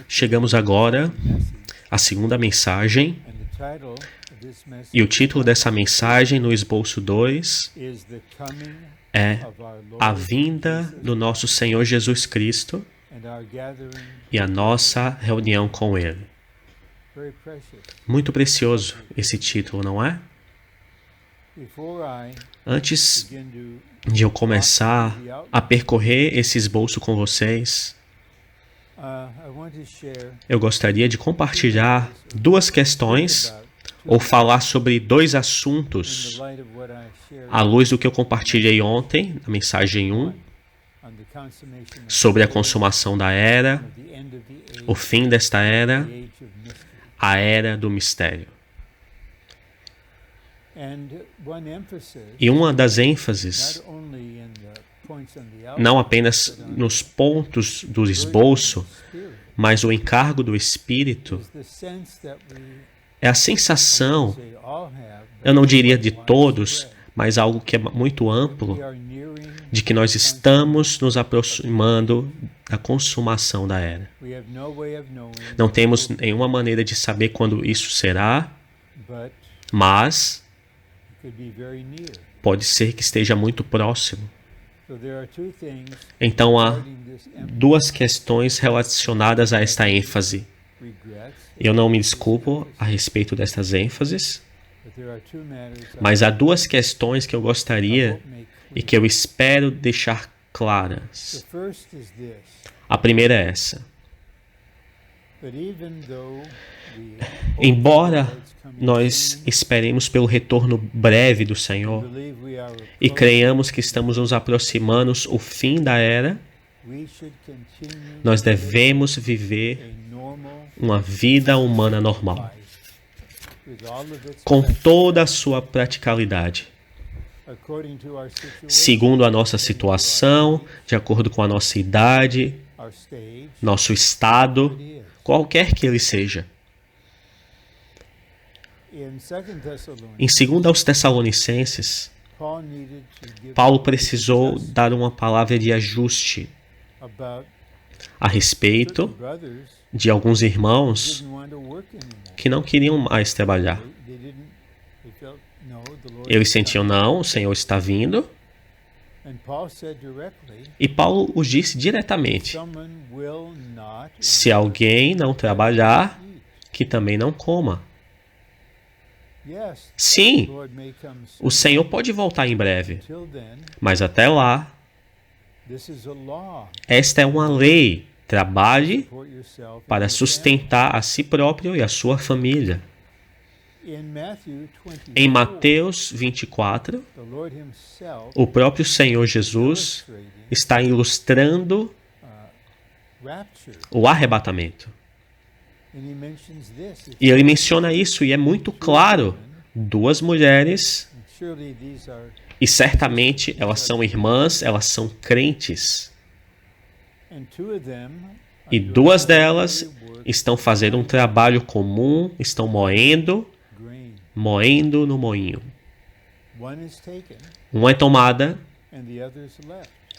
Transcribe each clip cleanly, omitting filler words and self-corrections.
Chegamos agora à segunda mensagem, e o título dessa mensagem no esboço 2 é A Vinda do Nosso Senhor Jesus Cristo e a nossa reunião com Ele. Muito precioso esse título, não é? Antes de eu começar a percorrer esse esboço com vocês, eu gostaria de compartilhar duas questões ou falar sobre dois assuntos à luz do que eu compartilhei ontem, na mensagem 1, sobre a consumação da era, o fim desta era, a era do mistério. E uma das ênfases, não apenas nos pontos do esboço, mas o encargo do Espírito, é a sensação, eu não diria de todos, mas algo que é muito amplo, de que nós estamos nos aproximando da consumação da era. Não temos nenhuma maneira de saber quando isso será, mas pode ser que esteja muito próximo. Então há duas questões relacionadas a esta ênfase. Eu não me desculpo a respeito destas ênfases, mas há duas questões que eu gostaria e que eu espero deixar claras. A primeira é essa. Embora nós esperemos pelo retorno breve do Senhor e creiamos que estamos nos aproximando do fim da era, nós devemos viver uma vida humana normal, com toda a sua praticalidade, segundo a nossa situação, de acordo com a nossa idade, nosso estado, qualquer que ele seja. Em 2 aos Tessalonicenses, Paulo precisou dar uma palavra de ajuste a respeito de alguns irmãos que não queriam mais trabalhar. Eles sentiam, não, o Senhor está vindo. E Paulo os disse diretamente: se alguém não trabalhar, que também não coma. Sim, o Senhor pode voltar em breve, mas até lá, esta é uma lei. Trabalhe para sustentar a si próprio e a sua família. Em Mateus 24, o próprio Senhor Jesus está ilustrando o arrebatamento. E ele menciona isso, e é muito claro. Duas mulheres, e certamente elas são irmãs, elas são crentes. E duas delas estão fazendo um trabalho comum, estão moendo no moinho. Uma é tomada,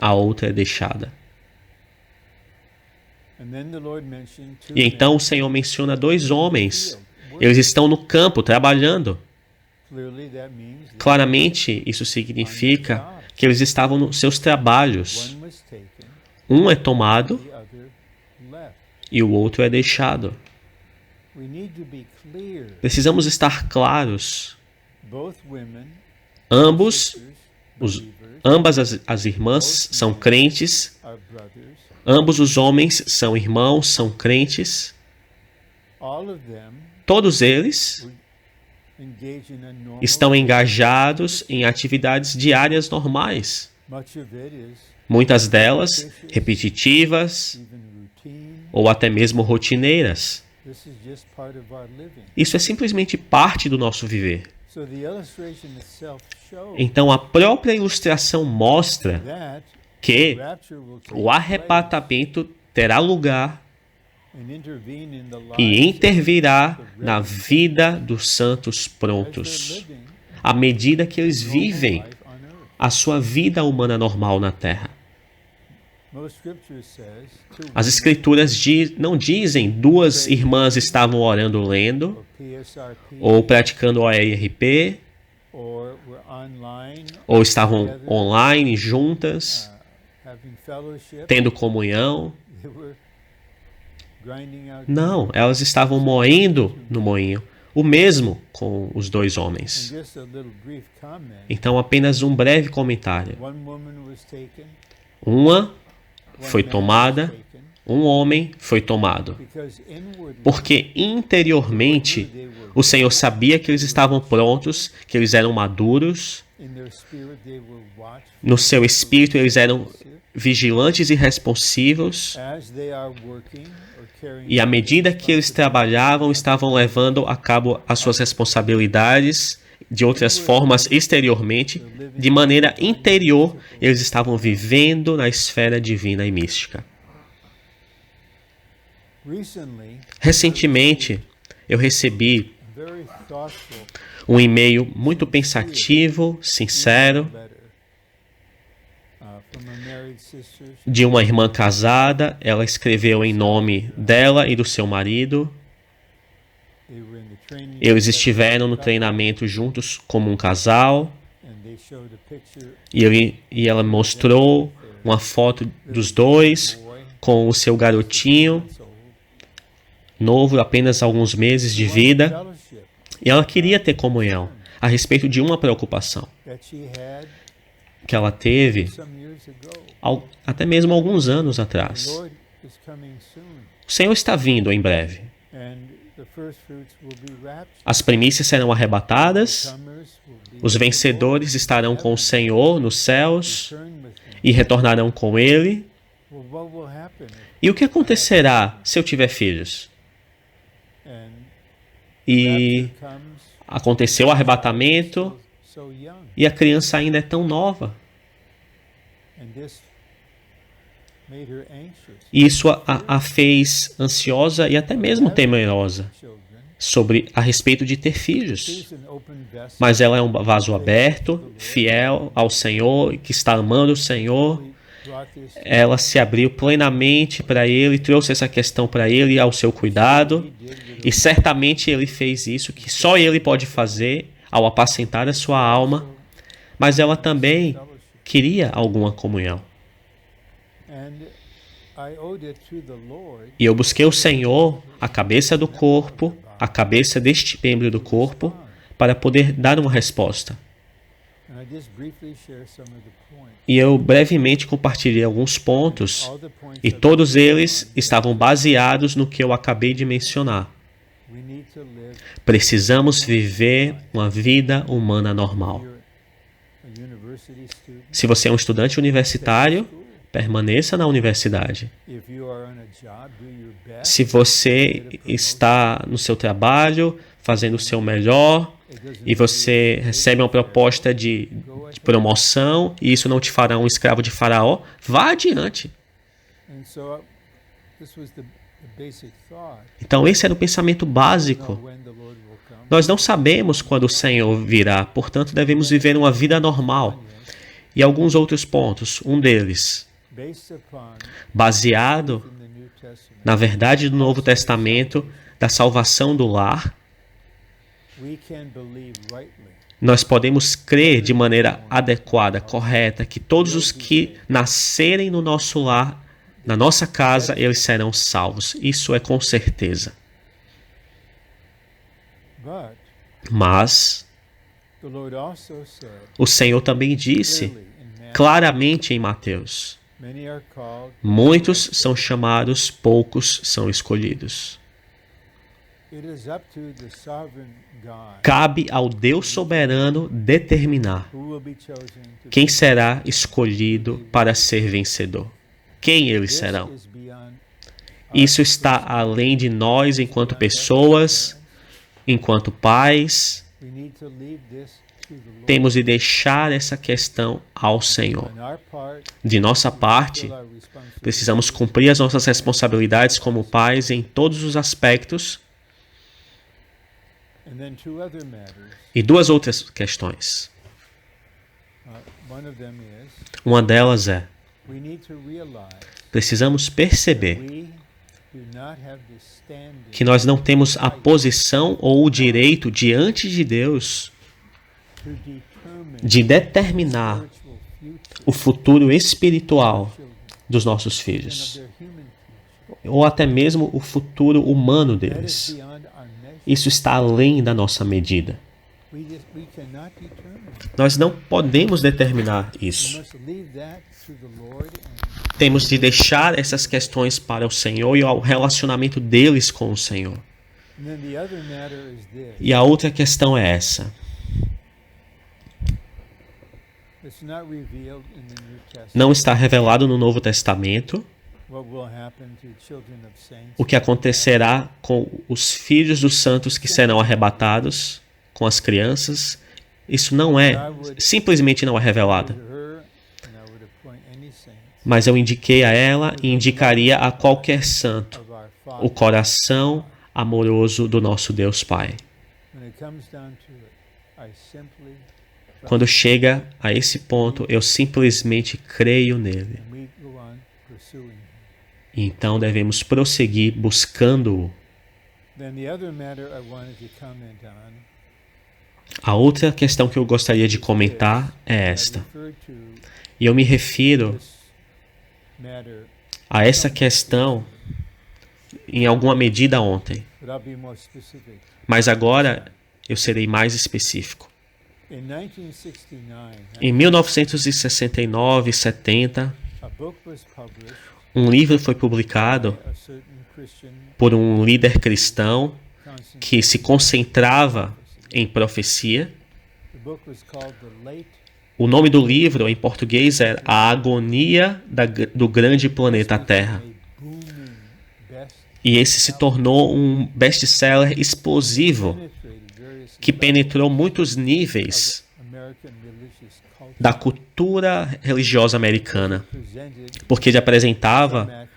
a outra é deixada. E então o Senhor menciona dois homens. Eles estão no campo trabalhando. Claramente, isso significa que eles estavam nos seus trabalhos. Um é tomado e o outro é deixado. Precisamos estar claros. Ambas as irmãs são crentes. Ambos os homens são irmãos, são crentes. Todos eles estão engajados em atividades diárias normais. Muitas delas repetitivas ou até mesmo rotineiras. Isso é simplesmente parte do nosso viver. Então a própria ilustração mostra que o arrebatamento terá lugar e intervirá na vida dos santos prontos, à medida que eles vivem a sua vida humana normal na Terra. As escrituras não dizem duas irmãs estavam orando lendo, ou praticando ORP, ou estavam online juntas, tendo comunhão. Não, elas estavam moendo no moinho, o mesmo com os dois homens. Então, apenas um breve comentário. Uma foi tomada, um homem foi tomado. Porque interiormente o Senhor sabia que eles estavam prontos, que eles eram maduros. No seu espírito eles eram vigilantes e responsivos. E à medida que eles trabalhavam, estavam levando a cabo as suas responsabilidades de outras formas exteriormente, de maneira interior, eles estavam vivendo na esfera divina e mística. Recentemente, eu recebi um e-mail muito pensativo, sincero, de uma irmã casada. Ela escreveu em nome dela e do seu marido. Eles estiveram no treinamento juntos como um casal. E ela mostrou uma foto dos dois com o seu garotinho, novo, apenas alguns meses de vida. E ela queria ter comunhão a respeito de uma preocupação que ela teve até mesmo alguns anos atrás. O Senhor está vindo em breve. As primícias serão arrebatadas, os vencedores estarão com o Senhor nos céus e retornarão com Ele. E o que acontecerá se eu tiver filhos? E aconteceu o arrebatamento e a criança ainda é tão nova. E isso a fez ansiosa e até mesmo temerosa a respeito de ter filhos. Mas ela é um vaso aberto, fiel ao Senhor, que está amando o Senhor. Ela se abriu plenamente para Ele, trouxe essa questão para Ele ao seu cuidado. E certamente Ele fez isso, que só Ele pode fazer ao apacentar a sua alma. Mas ela também queria alguma comunhão. E eu busquei o Senhor, a cabeça do corpo, a cabeça deste membro do corpo, para poder dar uma resposta. E eu brevemente compartilhei alguns pontos, e todos eles estavam baseados no que eu acabei de mencionar. Precisamos viver uma vida humana normal. Se você é um estudante universitário, permaneça na universidade. Se você está no seu trabalho, fazendo o seu melhor, e você recebe uma proposta de promoção, e isso não te fará um escravo de Faraó, vá adiante. Então, esse era o pensamento básico. Nós não sabemos quando o Senhor virá, portanto, devemos viver uma vida normal. E alguns outros pontos, um deles, baseado na verdade do Novo Testamento, da salvação do lar, nós podemos crer de maneira adequada, correta, que todos os que nascerem no nosso lar, na nossa casa, eles serão salvos. Isso é com certeza. Mas o Senhor também disse claramente em Mateus: muitos são chamados, poucos são escolhidos. Cabe ao Deus soberano determinar quem será escolhido para ser vencedor. Quem eles serão? Isso está além de nós enquanto pessoas, enquanto pais. Temos de deixar essa questão ao Senhor. De nossa parte, precisamos cumprir as nossas responsabilidades como pais em todos os aspectos. E duas outras questões. Uma delas é: Precisamos perceber que nós não temos a posição ou o direito diante de Deus de determinar o futuro espiritual dos nossos filhos, ou até mesmo o futuro humano deles. Isso está além da nossa medida. Nós não podemos determinar isso. Temos de deixar essas questões para o Senhor e ao relacionamento deles com o Senhor. E a outra questão é essa. Não está revelado no Novo Testamento o que acontecerá com os filhos dos santos que serão arrebatados, com as crianças. Isso simplesmente não é revelado. Mas eu indiquei a ela e indicaria a qualquer santo o coração amoroso do nosso Deus Pai. Quando chega a esse ponto, eu simplesmente creio nele. Então devemos prosseguir buscando-o. A outra questão que eu gostaria de comentar é esta. E eu me refiro a essa questão em alguma medida ontem. Mas agora eu serei mais específico. Em 1969 e 70, um livro foi publicado por um líder cristão que se concentrava em profecia. O nome do livro, em português, é A Agonia do Grande Planeta Terra. E esse se tornou um best-seller explosivo que penetrou muitos níveis da cultura religiosa americana, porque ele apresentava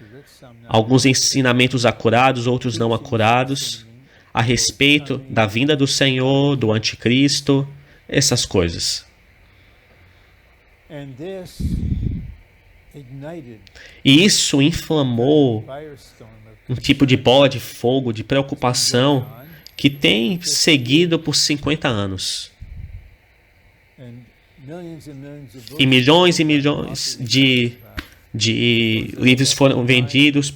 alguns ensinamentos acurados, outros não acurados, a respeito da vinda do Senhor, do anticristo, essas coisas. E isso inflamou um tipo de bola de fogo, de preocupação, que tem seguido por 50 anos. E milhões de livros foram vendidos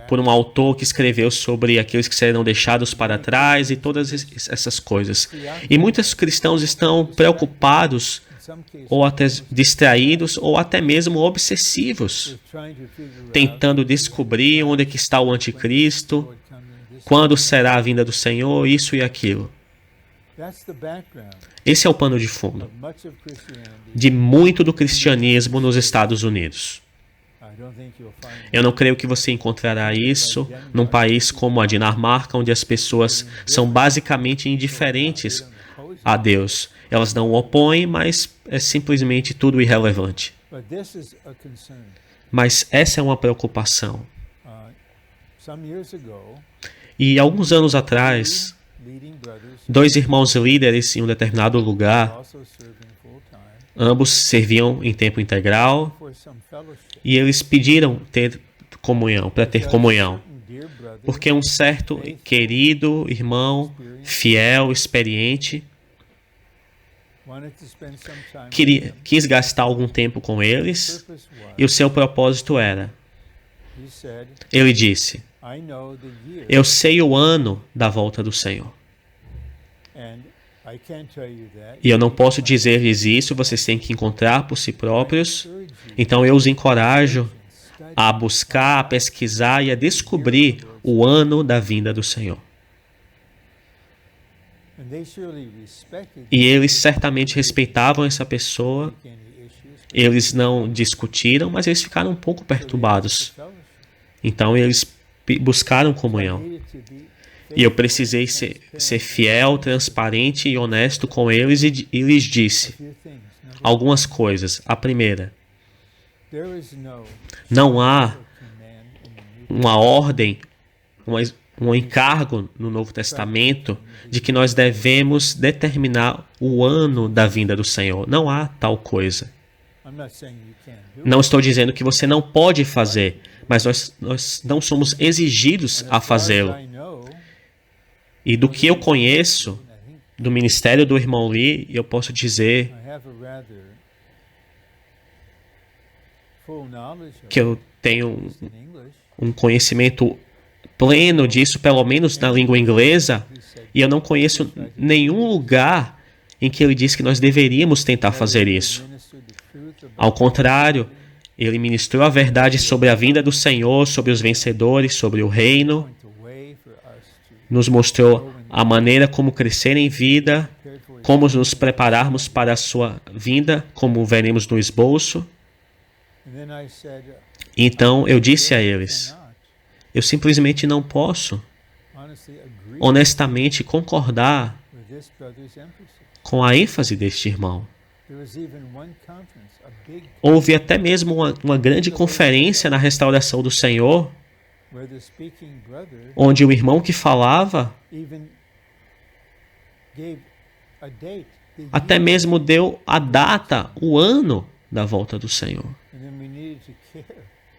por um autor que escreveu sobre aqueles que serão deixados para trás e todas essas coisas. E muitos cristãos estão preocupados, ou até distraídos, ou até mesmo obsessivos, tentando descobrir onde é que está o anticristo, quando será a vinda do Senhor, isso e aquilo. Esse é o pano de fundo de muito do cristianismo nos Estados Unidos. Eu não creio que você encontrará isso num país como a Dinamarca, onde as pessoas são basicamente indiferentes a Deus. Elas não o opõem, mas é simplesmente tudo irrelevante. Mas essa é uma preocupação. E alguns anos atrás, dois irmãos líderes em um determinado lugar, ambos serviam em tempo integral, e eles pediram para ter comunhão, porque um certo querido irmão, fiel, experiente, quis gastar algum tempo com eles, e o seu propósito era, ele disse, eu sei o ano da volta do Senhor. E eu não posso dizer-lhes isso, vocês têm que encontrar por si próprios. Então eu os encorajo a buscar, a pesquisar e a descobrir o ano da vinda do Senhor. E eles certamente respeitavam essa pessoa. Eles não discutiram, mas eles ficaram um pouco perturbados. Então eles buscaram comunhão. E eu precisei ser fiel, transparente e honesto com eles e lhes disse algumas coisas. A primeira, não há uma ordem, um encargo no Novo Testamento de que nós devemos determinar o ano da vinda do Senhor. Não há tal coisa. Não estou dizendo que você não pode fazer, mas nós não somos exigidos a fazê-lo. E do que eu conheço do ministério do irmão Lee, eu posso dizer que eu tenho um conhecimento pleno disso, pelo menos na língua inglesa, e eu não conheço nenhum lugar em que ele diz que nós deveríamos tentar fazer isso. Ao contrário, ele ministrou a verdade sobre a vinda do Senhor, sobre os vencedores, sobre o reino, nos mostrou a maneira como crescer em vida, como nos prepararmos para a sua vinda, como veremos no esboço. Então eu disse a eles, eu simplesmente não posso, honestamente, concordar com a ênfase deste irmão. Houve até mesmo uma grande conferência na restauração do Senhor, onde o irmão que falava até mesmo deu a data, o ano da volta do Senhor.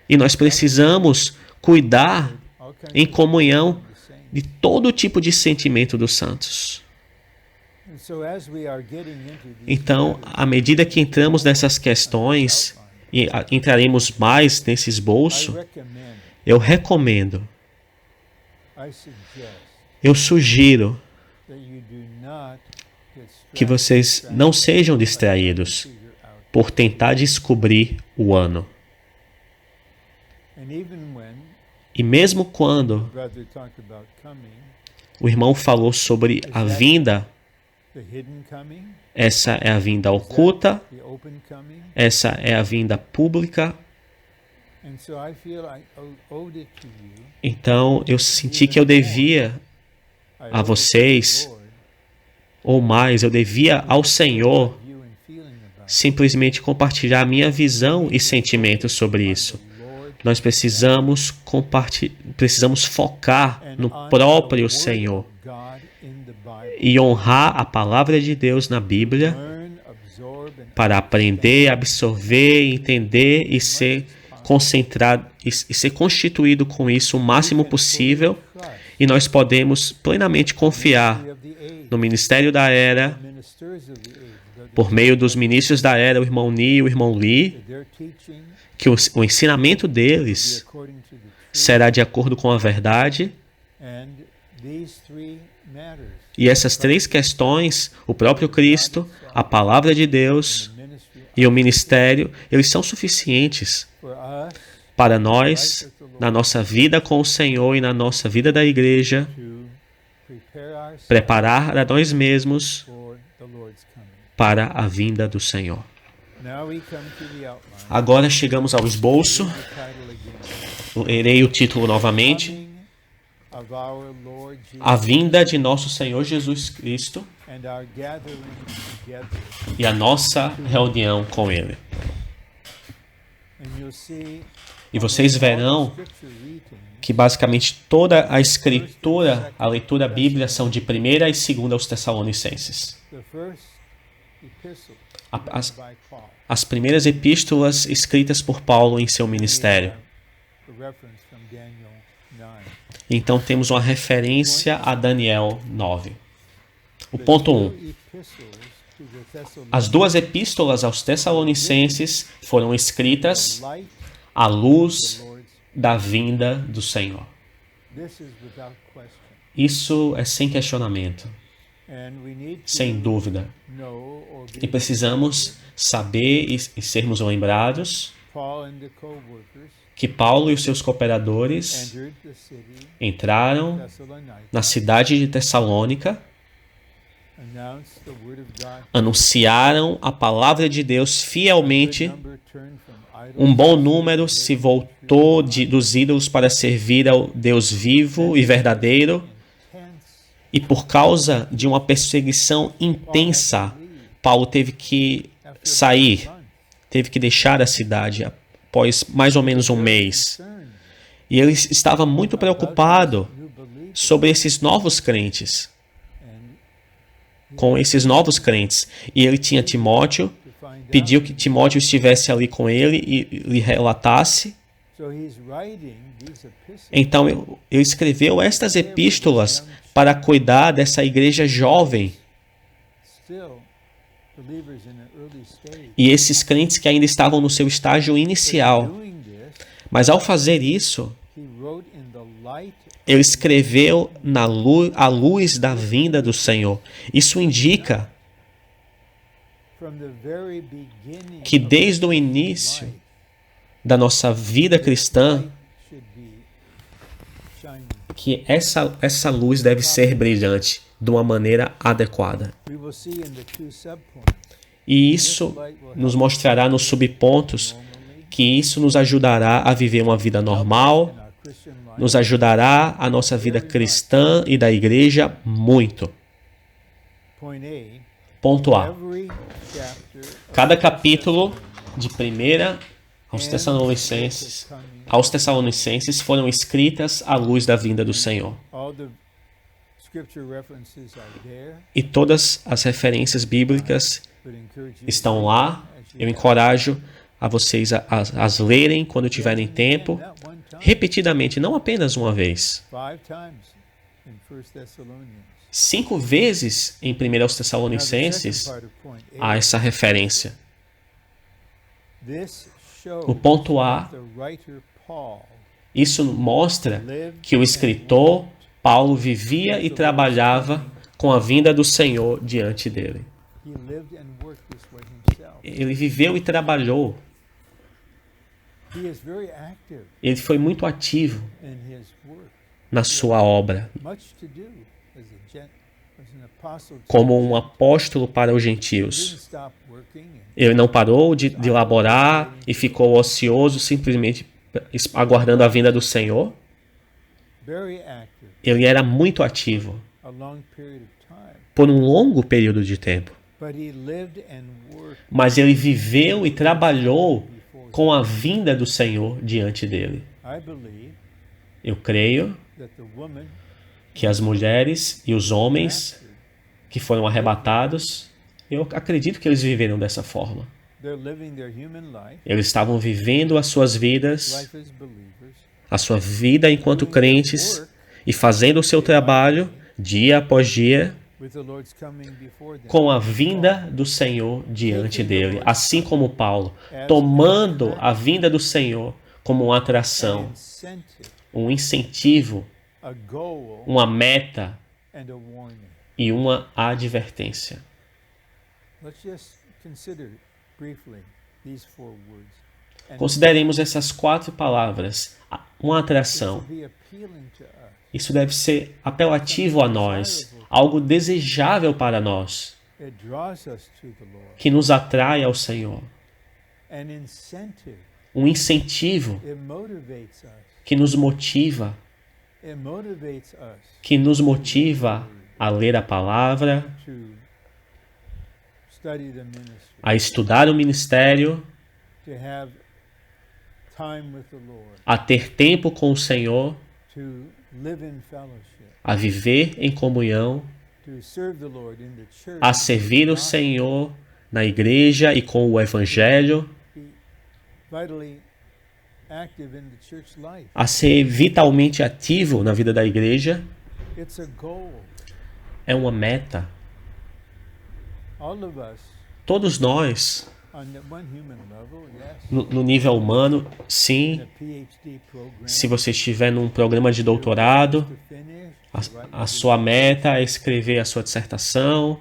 E nós precisamos cuidar em comunhão de todo tipo de sentimento dos santos. Então, à medida que entramos nessas questões, e entraremos mais nesse esboço, eu recomendo, eu sugiro que vocês não sejam distraídos por tentar descobrir o ano. E mesmo quando o irmão falou sobre a vinda, essa é a vinda oculta, essa é a vinda pública. Então eu senti que eu devia a vocês, ou mais, eu devia ao Senhor simplesmente compartilhar a minha visão e sentimentos sobre isso. Nós precisamos focar no próprio Senhor e honrar a palavra de Deus na Bíblia para aprender, absorver, entender e ser concentrado e ser constituído com isso o máximo possível. E nós podemos plenamente confiar no ministério da era, por meio dos ministros da era, o irmão Ni e o irmão Lee, que o ensinamento deles será de acordo com a verdade. E essas três questões, o próprio Cristo, a palavra de Deus e o ministério, eles são suficientes para nós, na nossa vida com o Senhor e na nossa vida da igreja, preparar a nós mesmos para a vinda do Senhor. Agora chegamos ao esboço. Lerei o título novamente. A vinda de nosso Senhor Jesus Cristo e a nossa reunião com Ele. E vocês verão que basicamente toda a escritura, a leitura bíblica são de 1ª e 2ª aos Tessalonicenses. As primeiras epístolas escritas por Paulo em seu ministério. Então temos uma referência a Daniel 9. O ponto 1. As duas epístolas aos Tessalonicenses foram escritas à luz da vinda do Senhor. Isso é sem questionamento, sem dúvida. E precisamos saber e sermos lembrados que Paulo e os seus cooperadores entraram na cidade de Tessalônica, anunciaram a palavra de Deus fielmente. Um bom número se voltou dos ídolos para servir ao Deus vivo e verdadeiro. E por causa de uma perseguição intensa, Paulo teve que sair, teve que deixar a cidade após mais ou menos um mês. E ele estava muito preocupado sobre esses novos crentes, com esses novos crentes. E ele tinha Timóteo pediu que Timóteo estivesse ali com ele e lhe relatasse. Então, ele escreveu estas epístolas para cuidar dessa igreja jovem. E esses crentes que ainda estavam no seu estágio inicial. Mas ao fazer isso, ele escreveu à luz da vinda do Senhor. Isso indica que desde o início da nossa vida cristã, que essa luz deve ser brilhante de uma maneira adequada. E isso nos mostrará nos subpontos que isso nos ajudará a viver uma vida normal, nos ajudará a nossa vida cristã e da igreja muito. Ponto A. Cada capítulo de 1 aos Tessalonicenses foram escritas à luz da vinda do Senhor. E todas as referências bíblicas estão lá. Eu encorajo a vocês as lerem quando tiverem tempo, repetidamente, não apenas uma vez. 5 vezes em 1 aos Tessalonicenses há essa referência. O ponto A, isso mostra que o escritor Paulo vivia e trabalhava com a vinda do Senhor diante dele. Ele viveu e trabalhou. Ele foi muito ativo na sua obra, como um apóstolo para os gentios. Ele não parou de laborar e ficou ocioso simplesmente aguardando a vinda do Senhor. Ele era muito ativo por um longo período de tempo. Mas ele viveu e trabalhou com a vinda do Senhor diante dele. Eu creio que as mulheres e os homens que foram arrebatados, eu acredito que eles viveram dessa forma. Eles estavam vivendo as suas vidas, a sua vida enquanto crentes, e fazendo o seu trabalho dia após dia, com a vinda do Senhor diante dele, assim como Paulo, tomando a vinda do Senhor como uma atração, um incentivo, uma meta e uma advertência. Consideremos essas 4 palavras, uma atração. Isso deve ser apelativo a nós, algo desejável para nós, que nos atrai ao Senhor. Um incentivo que nos motiva, a ler a palavra, a estudar o ministério, a ter tempo com o Senhor, a viver em comunhão, a servir o Senhor na igreja e com o Evangelho, a ser vitalmente ativo na vida da igreja. É uma meta. Todos nós, no nível humano, sim. Se você estiver num programa de doutorado, a sua meta é escrever a sua dissertação,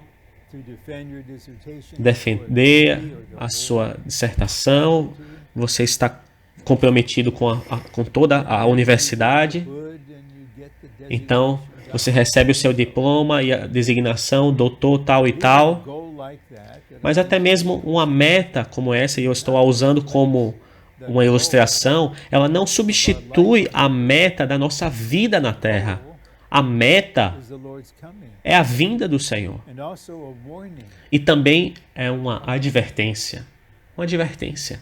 defender a sua dissertação. Você está comprometido com toda a universidade. Então, você recebe o seu diploma e a designação, doutor tal e tal. Mas até mesmo uma meta como essa, e eu estou a usando como uma ilustração, ela não substitui a meta da nossa vida na Terra. A meta é a vinda do Senhor. E também é uma advertência. Uma advertência.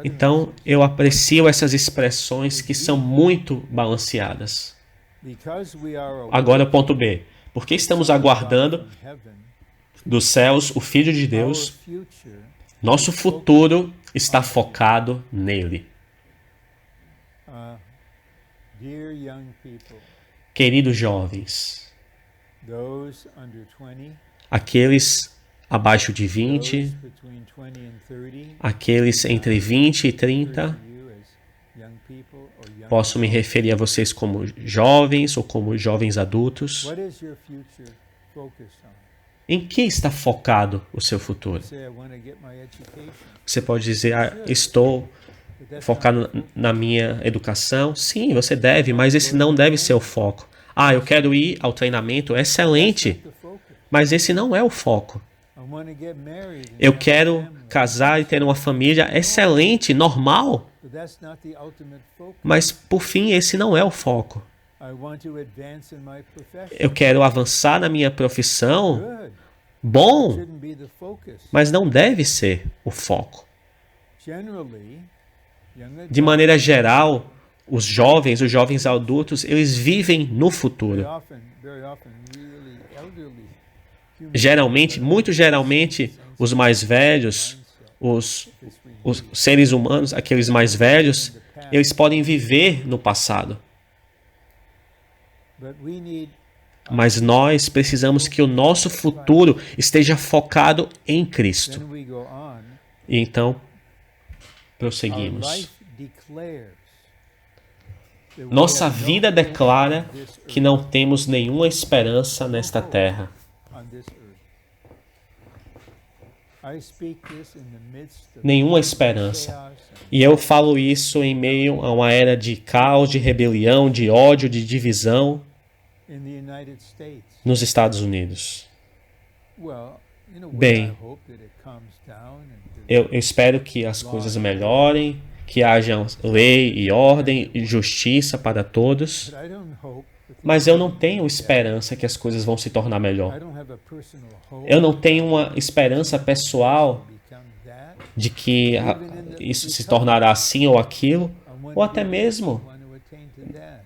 Então, eu aprecio essas expressões que são muito balanceadas. Agora, ponto B. Porque estamos aguardando dos céus, o Filho de Deus, nosso futuro está focado nele. Queridos jovens, aqueles abaixo de 20, aqueles entre 20 e 30, posso me referir a vocês como jovens ou como jovens adultos. Em que está focado o seu futuro? Você pode dizer, estou focado na minha educação. Sim, você deve, mas esse não deve ser o foco. Eu quero ir ao treinamento, excelente, mas esse não é o foco. Eu quero casar e ter uma família, excelente, normal, mas por fim esse não é o foco. Eu quero avançar na minha profissão, bom, mas não deve ser o foco. De maneira geral, os jovens adultos, eles vivem no futuro. Muito geralmente, os mais velhos, os seres humanos, aqueles mais velhos, eles podem viver no passado. Mas nós precisamos que o nosso futuro esteja focado em Cristo. E então, prosseguimos. Nossa vida declara que não temos nenhuma esperança nesta terra. Nenhuma esperança. E eu falo isso em meio a uma era de caos, de rebelião, de ódio, de divisão nos Estados Unidos. Bem, eu espero que as coisas melhorem, que haja lei e ordem e justiça para todos, mas eu não tenho esperança que as coisas vão se tornar melhor. Eu não tenho uma esperança pessoal de que isso se tornará assim ou aquilo, ou até mesmo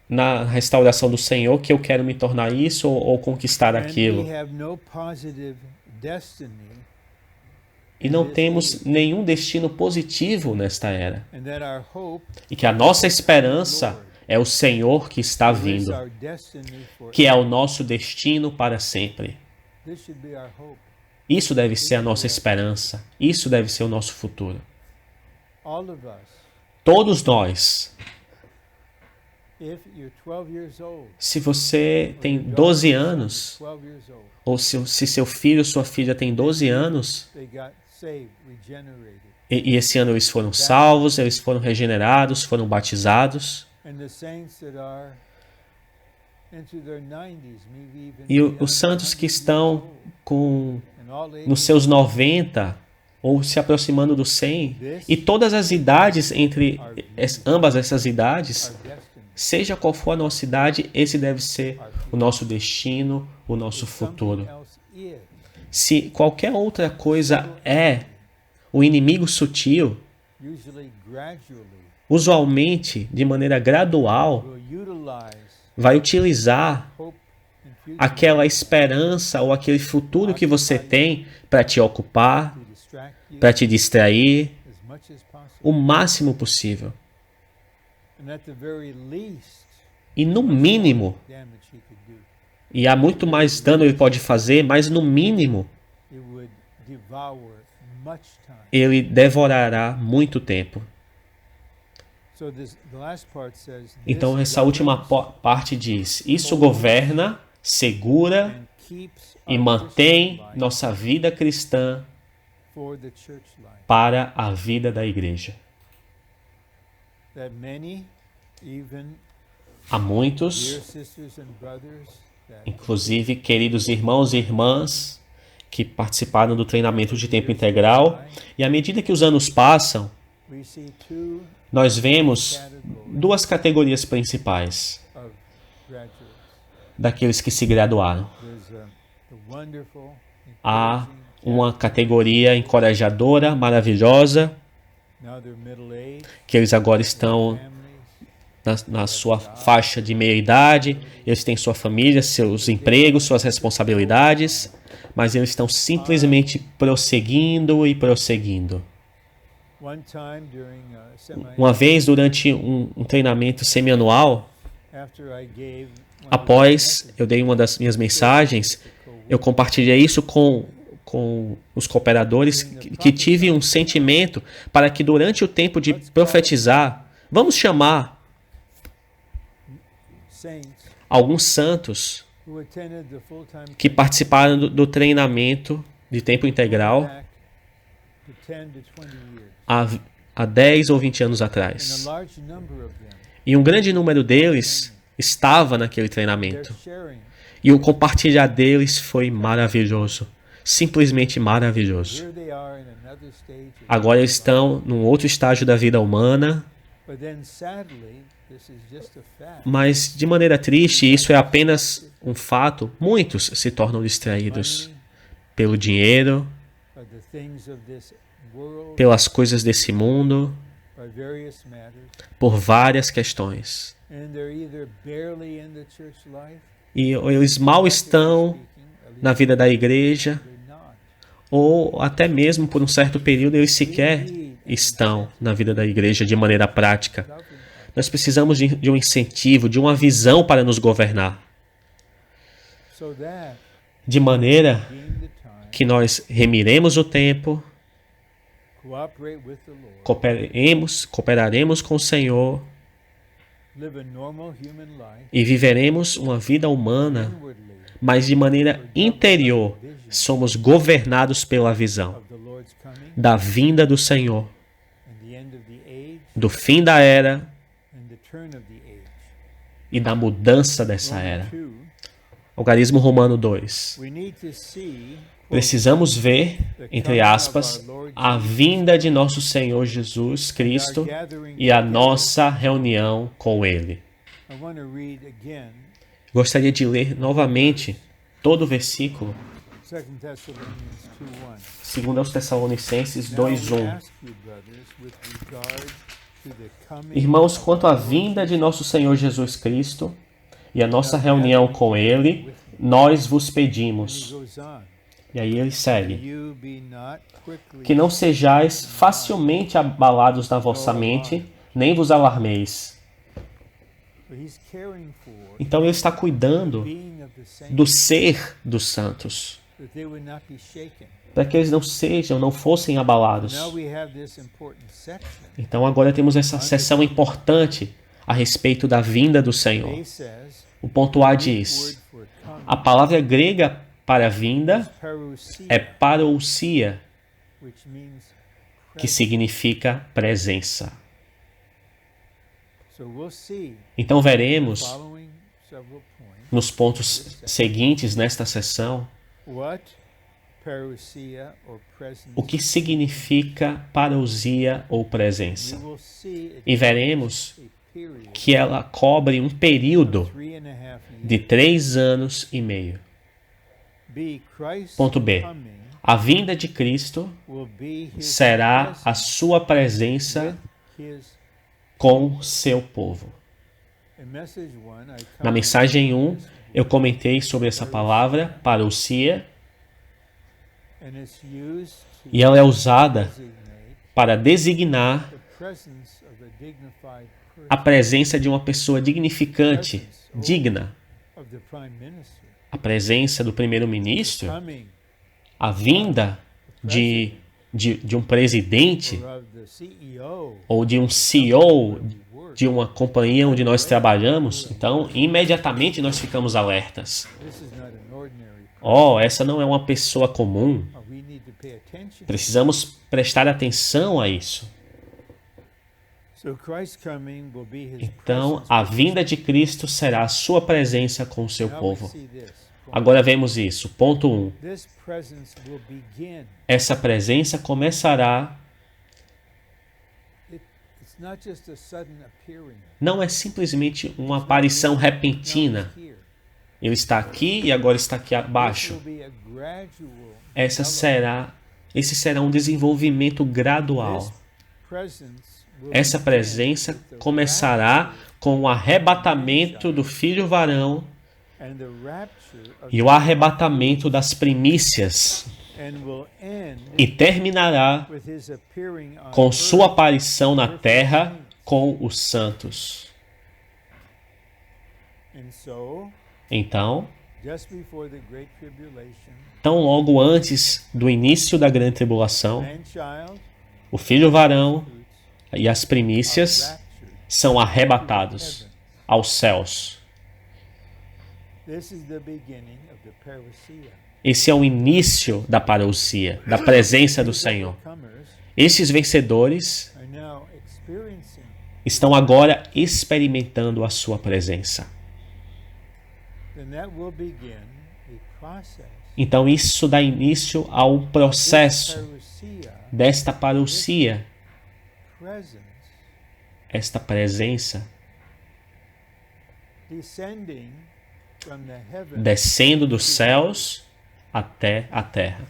na restauração do Senhor que eu quero me tornar isso ou conquistar aquilo. E não temos nenhum destino positivo nesta era. E que a nossa esperança é o Senhor que está vindo, que é o nosso destino para sempre. Isso deve ser a nossa esperança. Isso deve ser o nosso futuro. Todos nós. Se você tem 12 anos, ou se seu filho ou sua filha tem 12 anos, e esse ano eles foram salvos, eles foram regenerados, foram batizados, e os santos que estão nos seus 90, ou se aproximando dos 100, e todas as idades entre ambas essas idades, seja qual for a nossa idade, esse deve ser o nosso destino, o nosso futuro. Se qualquer outra coisa é o inimigo sutil, usualmente, de maneira gradual, vai utilizar aquela esperança ou aquele futuro que você tem para te ocupar, para te distrair, o máximo possível. E no mínimo, e há muito mais dano ele pode fazer, mas no mínimo, ele devorará muito tempo. Então essa última parte diz, isso governa, segura e mantém nossa vida cristã para a vida da igreja. Há muitos, inclusive queridos irmãos e irmãs, que participaram do treinamento de tempo integral, e à medida que os anos passam, nós vemos duas categorias principais daqueles que se graduaram. Há uma categoria encorajadora, maravilhosa, que eles agora estão na sua faixa de meia-idade, eles têm sua família, seus empregos, suas responsabilidades, mas eles estão simplesmente prosseguindo e prosseguindo. Uma vez, durante um treinamento semianual, após eu dei uma das minhas mensagens, eu compartilhei isso com os cooperadores, que tive um sentimento para que durante o tempo de profetizar, vamos chamar alguns santos que participaram do treinamento de tempo integral há 10 ou 20 anos atrás. E um grande número deles estava naquele treinamento. E o compartilhar deles foi maravilhoso. Simplesmente maravilhoso. Agora eles estão num outro estágio da vida humana. Mas, de maneira triste, isso é apenas um fato. Muitos se tornam distraídos pelo dinheiro, pelas coisas desse mundo, por várias questões. E eles mal estão na vida da igreja, ou até mesmo por um certo período eles sequer estão na vida da igreja de maneira prática. Nós precisamos de um incentivo, de uma visão para nos governar. De maneira que nós remiremos o tempo, cooperaremos com o Senhor e viveremos uma vida humana, mas de maneira interior somos governados pela visão da vinda do Senhor, do fim da era e da mudança dessa era. Algarismo Romano 2. Precisamos ver, entre aspas, a vinda de nosso Senhor Jesus Cristo e a nossa reunião com Ele. Gostaria de ler novamente todo o versículo. 2 Tessalonicenses 2:1. Irmãos, quanto à vinda de nosso Senhor Jesus Cristo e a nossa reunião com Ele, nós vos pedimos. E aí ele segue. Que não sejais facilmente abalados na vossa mente, nem vos alarmeis. Então ele está cuidando do ser dos santos, para que eles não fossem abalados. Então agora temos essa seção importante a respeito da vinda do Senhor. O ponto A diz: a palavra grega para vinda é parousia, que significa presença. Então veremos nos pontos seguintes nesta sessão o que significa parousia ou presença. E veremos que ela cobre um período de 3 anos e meio. Ponto B. A vinda de Cristo será a sua presença com seu povo. Na mensagem 1, eu comentei sobre essa palavra, parousia, e ela é usada para designar a presença de uma pessoa dignificante, digna. A presença do primeiro-ministro, a vinda de um presidente ou de um CEO de uma companhia onde nós trabalhamos, então imediatamente nós ficamos alertas. Essa não é uma pessoa comum. Precisamos prestar atenção a isso. Então, a vinda de Cristo será a sua presença com o seu povo. Agora vemos isso. Ponto 1. Essa presença começará. Não é simplesmente uma aparição repentina. Ele está aqui e agora está aqui abaixo. Esse será um desenvolvimento gradual. Essa presença começará com o arrebatamento do filho varão e o arrebatamento das primícias, e terminará com sua aparição na terra com os santos. Então, tão logo antes do início da grande tribulação, o filho varão e as primícias são arrebatados aos céus. Esse é o início da parousia, da presença do Senhor. Esses vencedores estão agora experimentando a sua presença. Então isso dá início ao processo desta parousia, esta presença descendo dos céus até a terra,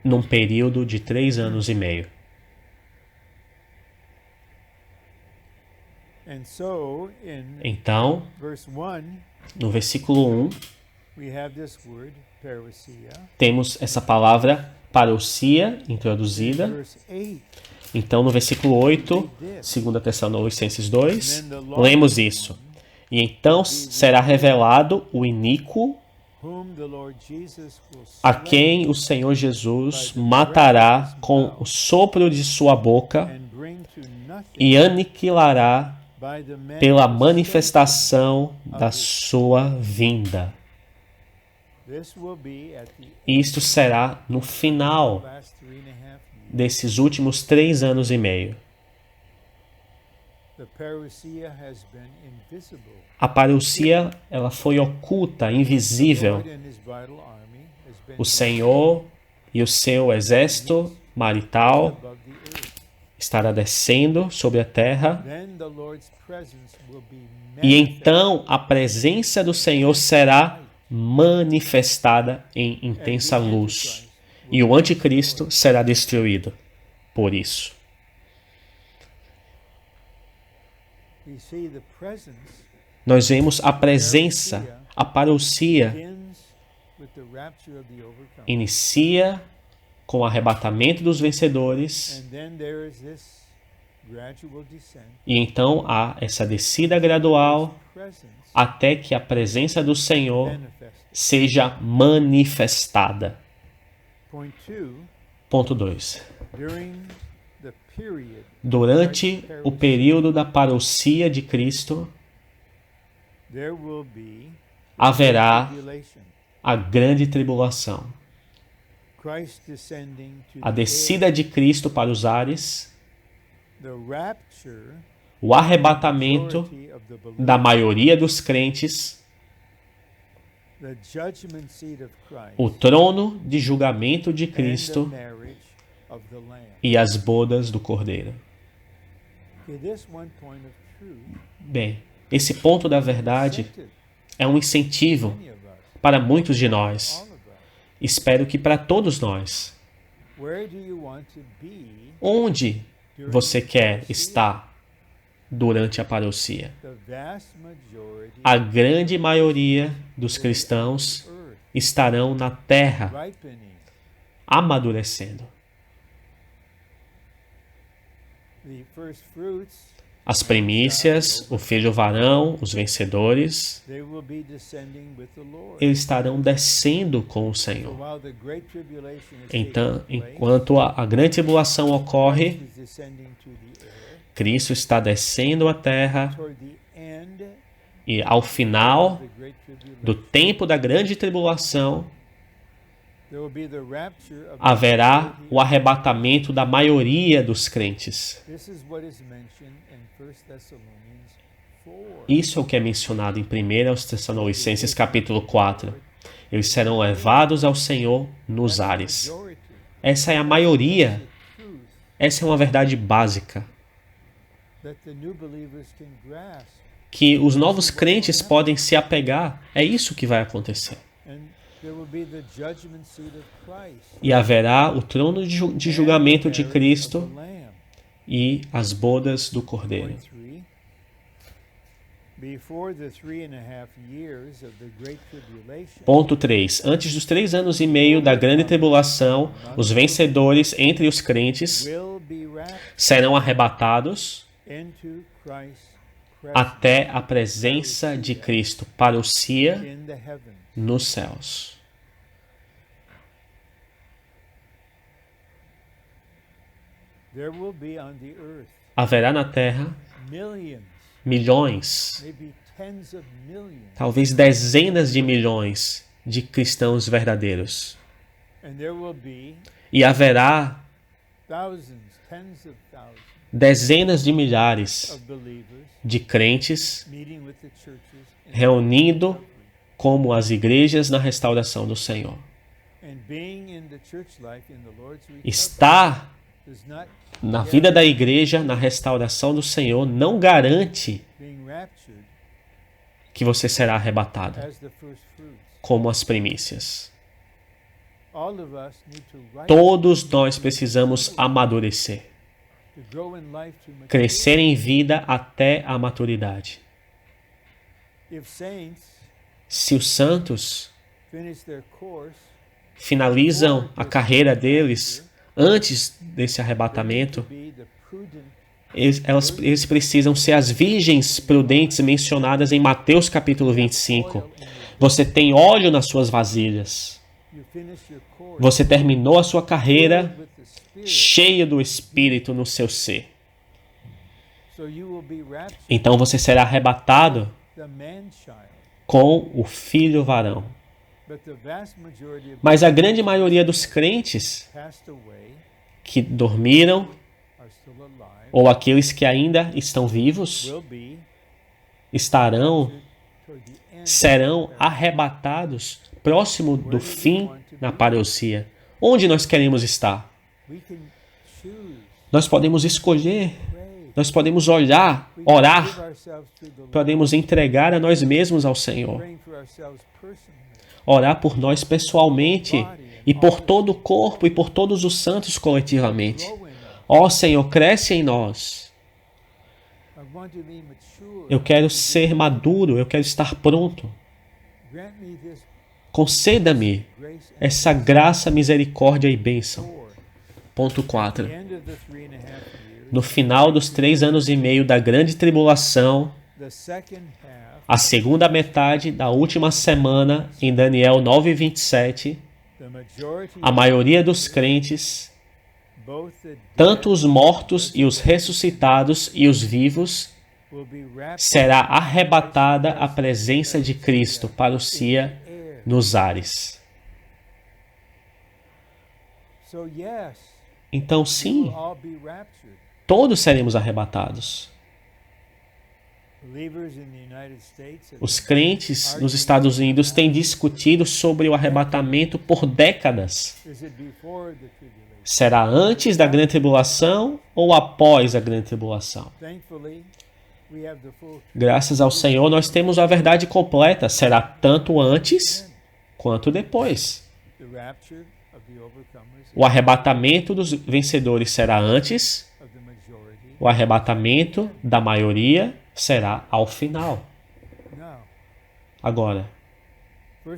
num período de 3 anos e meio. Então, no versículo 1, temos essa palavra parousia introduzida. Então, no versículo 8, 2 Tessalonicenses 2, lemos isso. E então será revelado o iníquo, a quem o Senhor Jesus matará com o sopro de sua boca e aniquilará pela manifestação da sua vinda. Isto será no final desses últimos 3 anos e meio. A parousia, ela foi oculta, invisível. O Senhor e o seu exército marital estará descendo sobre a terra. E então a presença do Senhor será manifestada em intensa luz. E o anticristo será destruído por isso. Nós vemos a presença, a parousia, inicia com o arrebatamento dos vencedores, e então há essa descida gradual até que a presença do Senhor seja manifestada. Ponto 2. Durante o período da parousia de Cristo, haverá a grande tribulação. A descida de Cristo para os ares, o arrebatamento da maioria dos crentes, o trono de julgamento de Cristo e as bodas do Cordeiro. Bem, esse ponto da verdade é um incentivo para muitos de nós. Espero que para todos nós. Onde você quer estar durante a parousia? A grande maioria dos cristãos estarão na terra, amadurecendo. As primícias, o filho varão, os vencedores, eles estarão descendo com o Senhor. Então, enquanto a grande tribulação ocorre, Cristo está descendo à terra e ao final do tempo da grande tribulação, haverá o arrebatamento da maioria dos crentes. Isso é o que é mencionado em 1 Tessalonicenses capítulo 4. Eles serão levados ao Senhor nos ares. Essa é a maioria. Essa é uma verdade básica que os novos crentes podem se apegar. É isso que vai acontecer. E haverá o trono de julgamento de Cristo e as bodas do Cordeiro. Ponto 3. Antes dos 3 anos e meio da grande tribulação, os vencedores entre os crentes serão arrebatados até a presença de Cristo, parousia nos céus. Haverá na terra milhões, talvez dezenas de milhões de cristãos verdadeiros. E haverá dezenas de milhares de crentes reunindo como as igrejas na restauração do Senhor. Estar na vida da igreja, na restauração do Senhor, não garante que você será arrebatado como as primícias. Todos nós precisamos amadurecer, crescer em vida até a maturidade. Se os santos finalizam a carreira deles antes desse arrebatamento, eles precisam ser as virgens prudentes mencionadas em Mateus capítulo 25. Você tem óleo nas suas vasilhas. Você terminou a sua carreira cheio do Espírito no seu ser. Então você será arrebatado com o filho varão. Mas a grande maioria dos crentes que dormiram, ou aqueles que ainda estão vivos, serão arrebatados próximo do fim na parousia. Onde nós queremos estar? Nós podemos escolher, nós podemos orar, podemos entregar a nós mesmos ao Senhor. Orar por nós pessoalmente e por todo o corpo e por todos os santos coletivamente. Ó Senhor, cresce em nós. Eu quero ser maduro, eu quero estar pronto. Conceda-me essa graça, misericórdia e bênção. Ponto 4. No final dos 3 anos e meio da grande tribulação, a segunda metade da última semana, em Daniel 9:27, a maioria dos crentes, tanto os mortos e os ressuscitados e os vivos, será arrebatada à presença de Cristo, parousia nos ares. Então, sim, todos seremos arrebatados. Os crentes nos Estados Unidos têm discutido sobre o arrebatamento por décadas. Será antes da grande tribulação ou após a grande tribulação? Graças ao Senhor, nós temos a verdade completa. Será tanto antes quanto depois. O arrebatamento dos vencedores será antes. O arrebatamento da maioria será ao final. Agora, 1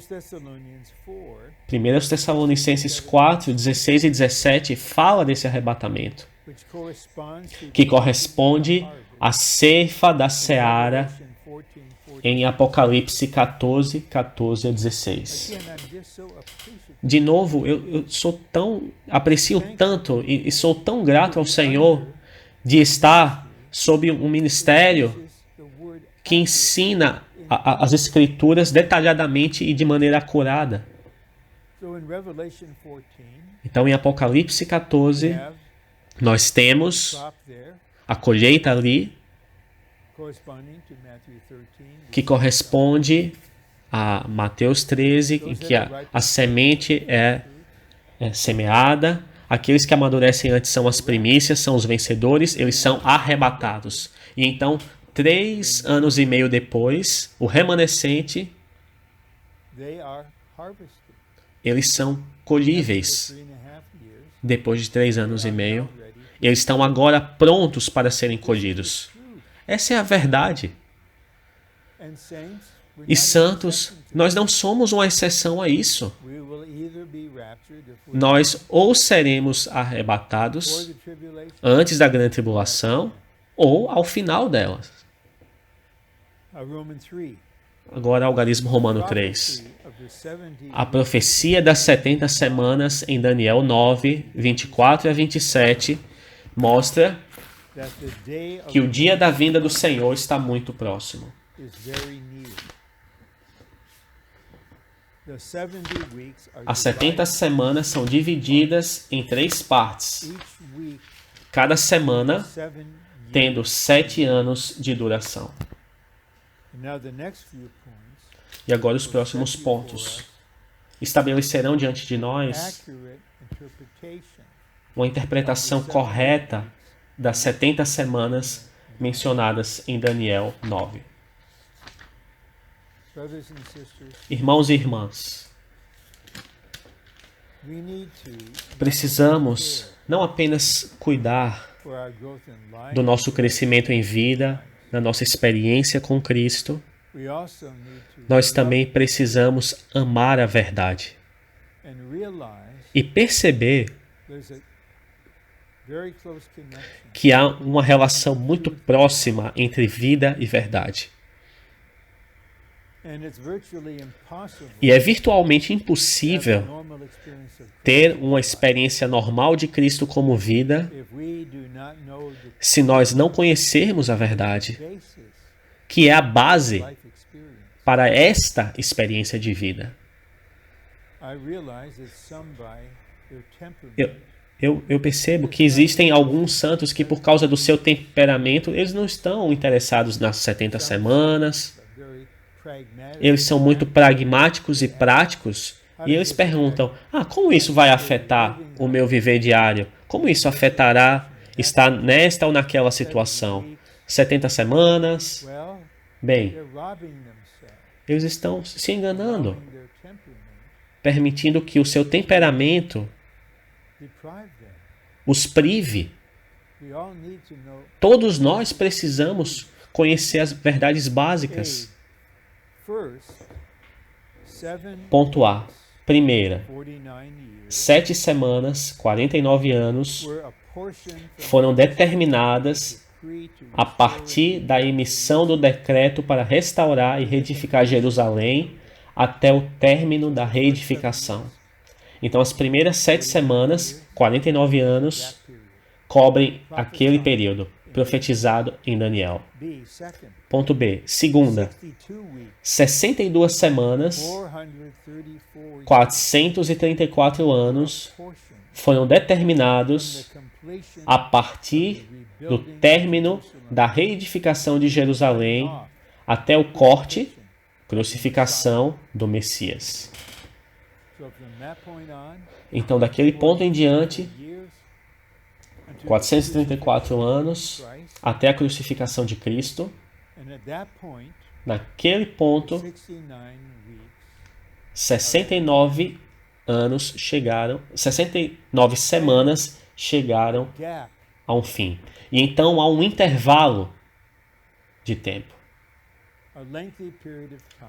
Tessalonicenses 4, 16 e 17 fala desse arrebatamento, que corresponde à ceifa da seara em Apocalipse 14, 14 a 16. De novo, eu aprecio tanto e sou tão grato ao Senhor de estar sob um ministério que ensina as Escrituras detalhadamente e de maneira acurada. Então, em Apocalipse 14, nós temos a colheita ali, que corresponde a Mateus 13, em que a semente é semeada. Aqueles que amadurecem antes são as primícias, são os vencedores, eles são arrebatados. E então, 3 anos e meio depois, o remanescente, eles são colhíveis depois de 3 anos e meio. Eles estão agora prontos para serem colhidos. Essa é a verdade. E santos, nós não somos uma exceção a isso. Nós ou seremos arrebatados antes da grande tribulação ou ao final delas. Agora, algarismo romano 3. A profecia das 70 semanas em Daniel 9, 24 a 27 mostra que o dia da vinda do Senhor está muito próximo. As 70 semanas são divididas em 3 partes, cada semana tendo 7 anos de duração. E agora os próximos pontos estabelecerão diante de nós uma interpretação correta das 70 semanas mencionadas em Daniel 9. Irmãos e irmãs, precisamos não apenas cuidar do nosso crescimento em vida, da nossa experiência com Cristo, nós também precisamos amar a verdade e perceber que há uma relação muito próxima entre vida e verdade. E é virtualmente impossível ter uma experiência normal de Cristo como vida se nós não conhecermos a verdade, que é a base para esta experiência de vida. Eu percebo que existem alguns santos que, por causa do seu temperamento, eles não estão interessados nas 70 semanas. Eles são muito pragmáticos e práticos. E eles perguntam, como isso vai afetar o meu viver diário? Como isso afetará estar nesta ou naquela situação? 70 semanas? Bem, eles estão se enganando, permitindo que o seu temperamento os prive. Todos nós precisamos conhecer as verdades básicas. Ponto A. Primeira, 7 semanas, 49 anos, foram determinadas a partir da emissão do decreto para restaurar e reedificar Jerusalém até o término da reedificação. Então, as primeiras 7 semanas, 49 anos, cobrem aquele período profetizado em Daniel. Ponto B. Segunda, 62 semanas, 434 anos foram determinados a partir do término da reedificação de Jerusalém até o corte, crucificação do Messias. Então, daquele ponto em diante, 434 anos até a crucificação de Cristo. Naquele ponto, 69 anos chegaram, 69 semanas chegaram a um fim. E então há um intervalo de tempo.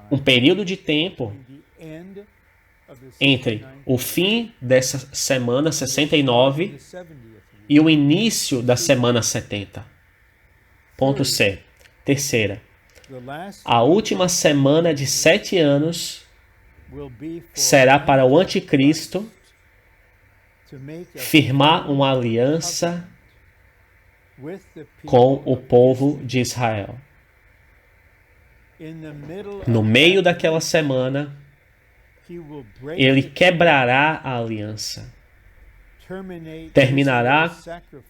Um período de tempo entre o fim dessa semana 69 e o início da semana 70. Ponto C. Terceira. A última semana de 7 anos será para o anticristo firmar uma aliança com o povo de Israel. No meio daquela semana, ele quebrará a aliança. Terminará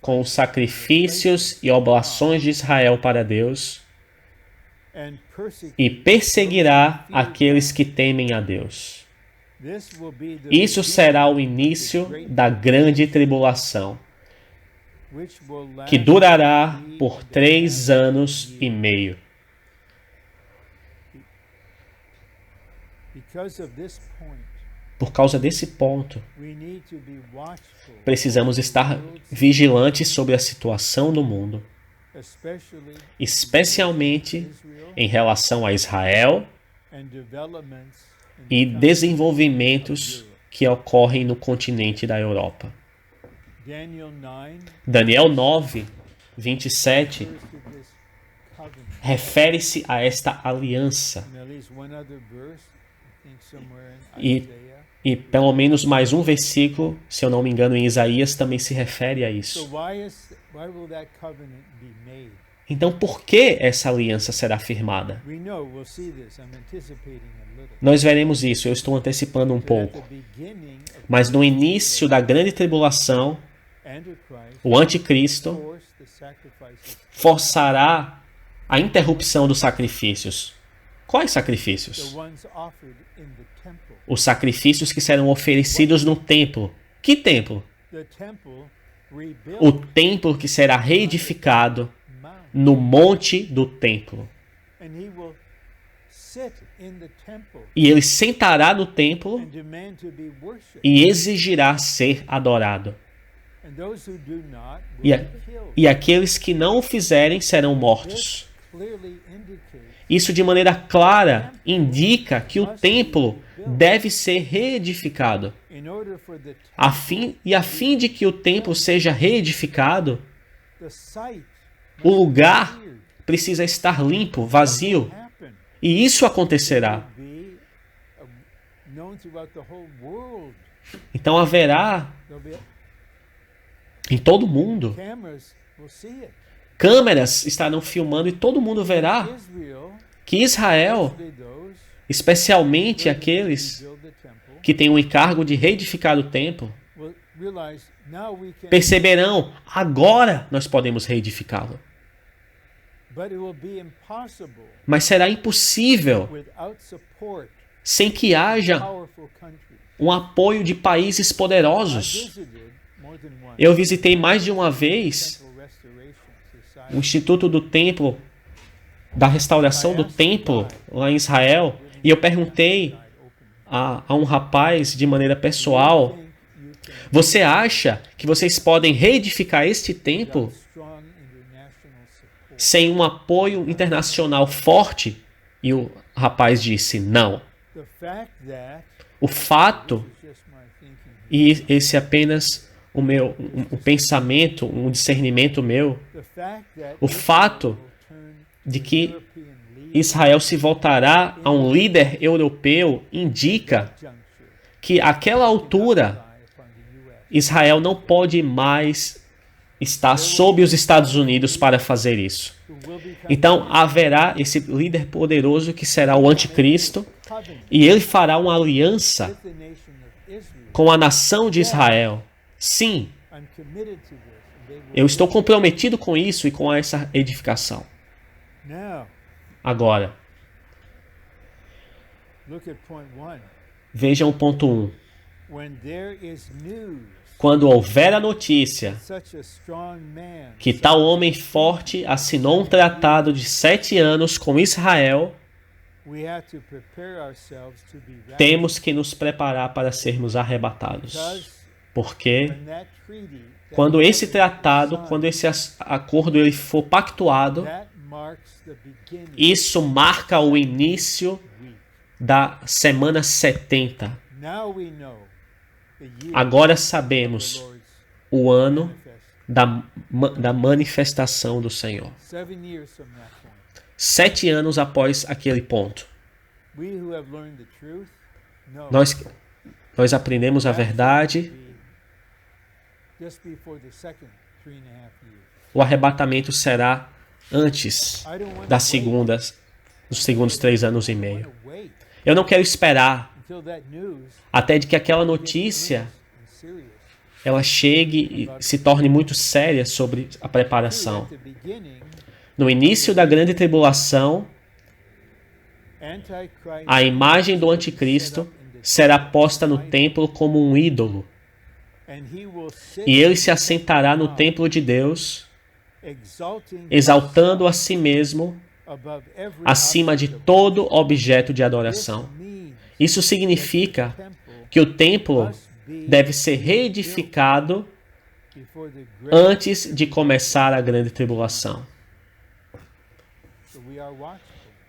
com os sacrifícios e oblações de Israel para Deus e perseguirá aqueles que temem a Deus. Isso será o início da grande tribulação, que durará por 3 anos e meio. Por causa desse ponto, precisamos estar vigilantes sobre a situação no mundo, especialmente em relação a Israel e desenvolvimentos que ocorrem no continente da Europa. Daniel 9, 27 refere-se a esta aliança. E pelo menos mais um versículo, se eu não me engano, em Isaías também se refere a isso. Então, por que essa aliança será firmada? Nós veremos isso, eu estou antecipando um pouco. Mas no início da grande tribulação, o anticristo forçará a interrupção dos sacrifícios. Quais sacrifícios? Os sacrifícios que serão oferecidos no templo. Que templo? O templo que será reedificado no monte do templo. E ele sentará no templo e exigirá ser adorado. E aqueles que não o fizerem serão mortos. Isso de maneira clara indica que o templo deve ser reedificado. A fim de que o templo seja reedificado, o lugar precisa estar limpo, vazio. E isso acontecerá. Então haverá em todo mundo. Câmeras estarão filmando e todo mundo verá que Israel, especialmente aqueles que têm o encargo de reedificar o templo, perceberão, agora nós podemos reedificá-lo. Mas será impossível sem que haja um apoio de países poderosos. Eu visitei mais de uma vez o Instituto do Templo, da Restauração do Templo, lá em Israel, e eu perguntei a um rapaz de maneira pessoal: você acha que vocês podem reedificar este templo sem um apoio internacional forte? E o rapaz disse: não. O fato, e esse é apenas o pensamento, um discernimento meu, o fato de que Israel se voltará a um líder europeu indica que àquela altura Israel não pode mais estar sob os Estados Unidos para fazer isso. Então haverá esse líder poderoso que será o anticristo, e ele fará uma aliança com a nação de Israel. Sim, eu estou comprometido com isso e com essa edificação. Agora, vejam o ponto 1. Quando houver a notícia que tal homem forte assinou um tratado de 7 anos com Israel, temos que nos preparar para sermos arrebatados. Porque quando esse tratado, quando esse acordo ele for pactuado, isso marca o início da semana 70. Agora sabemos o ano da manifestação do Senhor. 7 anos após aquele ponto. Nós aprendemos a verdade. O arrebatamento será antes dos segundos 3 anos e meio. Eu não quero esperar até de que aquela notícia ela chegue e se torne muito séria sobre a preparação. No início da grande tribulação, a imagem do anticristo será posta no templo como um ídolo. E ele se assentará no templo de Deus, exaltando a si mesmo acima de todo objeto de adoração. Isso significa que o templo deve ser reedificado antes de começar a grande tribulação.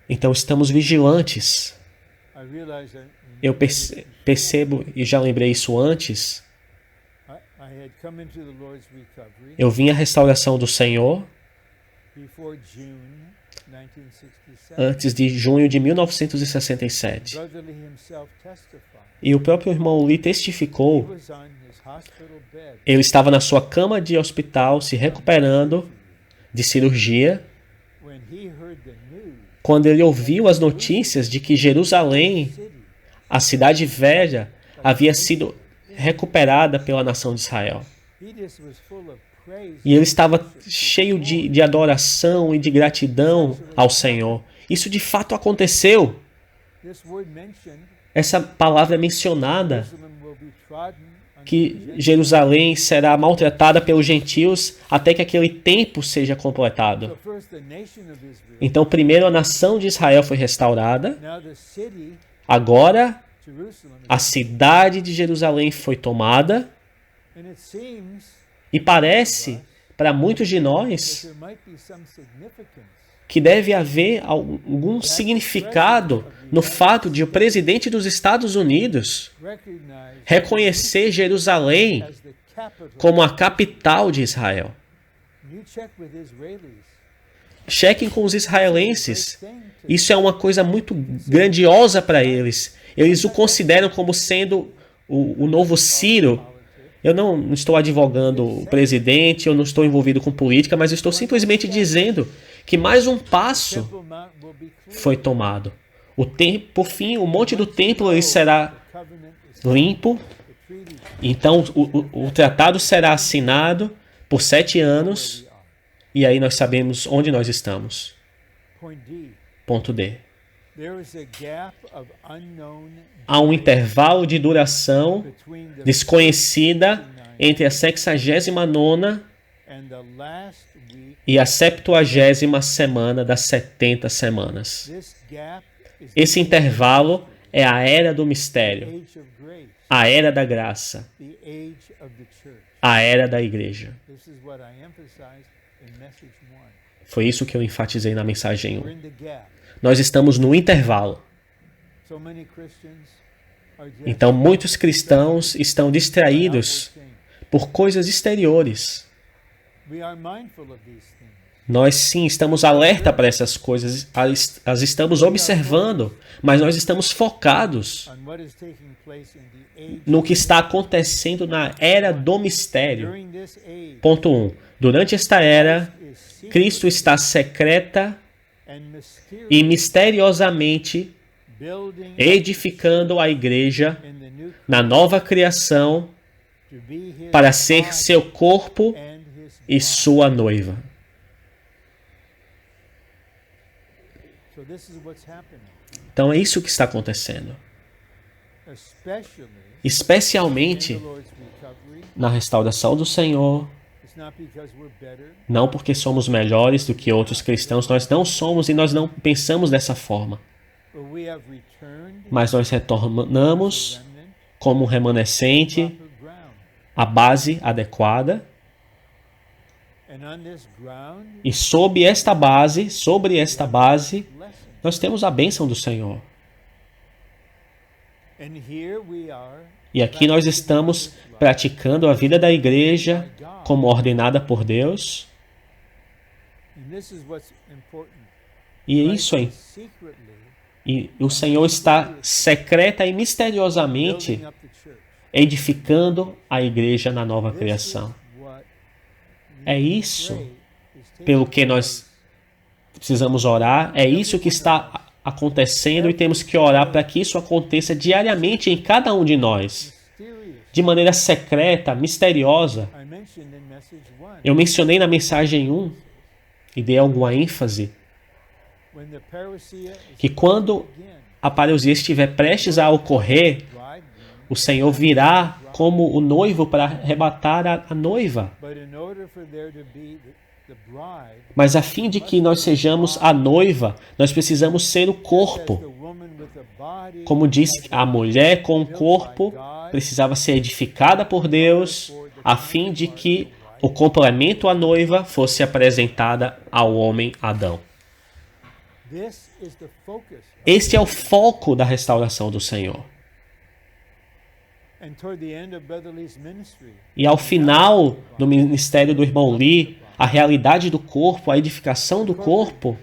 Então estamos vigilantes. Eu percebo, e já lembrei isso antes, eu vim à restauração do Senhor antes de junho de 1967. E o próprio irmão Lee testificou. Ele estava na sua cama de hospital, se recuperando de cirurgia, quando ele ouviu as notícias de que Jerusalém, a cidade velha, havia sido recuperada pela nação de Israel. E ele estava cheio de adoração e de gratidão ao Senhor. Isso de fato aconteceu. Essa palavra é mencionada, que Jerusalém será maltratada pelos gentios até que aquele tempo seja completado. Então, primeiro a nação de Israel foi restaurada. Agora, a cidade de Jerusalém foi tomada. E parece, para muitos de nós, que deve haver algum significado no fato de o presidente dos Estados Unidos reconhecer Jerusalém como a capital de Israel. Chequem com os israelenses. Isso é uma coisa muito grandiosa para eles. Eles o consideram como sendo o novo Ciro. Eu não estou advogando o presidente, eu não estou envolvido com política, mas eu estou simplesmente dizendo que mais um passo foi tomado. Por fim, o monte do templo ele será limpo. Então, o tratado será assinado por 7 anos. E aí nós sabemos onde nós estamos. Ponto D. Há um intervalo de duração desconhecida entre a 69ª e a 70ª semana das 70 semanas. Esse intervalo é a era do mistério, a era da graça, a era da igreja. Foi isso que eu enfatizei na mensagem 1. Nós estamos no intervalo. Então, muitos cristãos estão distraídos por coisas exteriores. Nós sim estamos alerta para essas coisas, as estamos observando, mas nós estamos focados no que está acontecendo na era do mistério. Ponto 1. Durante esta era, Cristo está secreta e misteriosamente edificando a igreja na nova criação para ser seu corpo e sua noiva. Então é isso que está acontecendo. Especialmente na restauração do Senhor. Não porque somos melhores do que outros cristãos, nós não somos e nós não pensamos dessa forma. Mas nós retornamos como remanescente à base adequada. E sobre esta base, nós temos a bênção do Senhor. E aqui nós estamos praticando a vida da igreja como ordenada por Deus. E é isso aí. E o Senhor está secreta e misteriosamente edificando a igreja na nova criação. É isso pelo que nós precisamos orar, é isso que está acontecendo e temos que orar para que isso aconteça diariamente em cada um de nós, de maneira secreta, misteriosa. Eu mencionei na mensagem 1 e dei alguma ênfase que quando a parousia estiver prestes a ocorrer, o Senhor virá como o noivo para arrebatar a noiva. Mas a fim de que nós sejamos a noiva, nós precisamos ser o corpo. Como disse, a mulher com o corpo precisava ser edificada por Deus, a fim de que o complemento à noiva fosse apresentada ao homem Adão. Este é o foco da restauração do Senhor. E ao final do ministério do irmão Lee, a realidade do corpo, a edificação do corpo,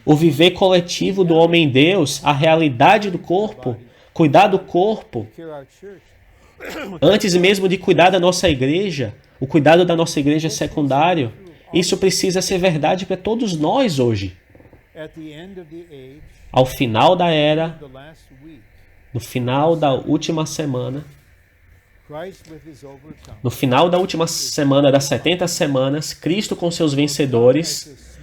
o viver coletivo do homem-Deus, a realidade do corpo, cuidar do corpo, antes mesmo de cuidar da nossa igreja, o cuidado da nossa igreja é secundário. Isso precisa ser verdade para todos nós hoje. Ao final da era, no final da última semana, no final da última semana das 70 semanas, Cristo com seus vencedores,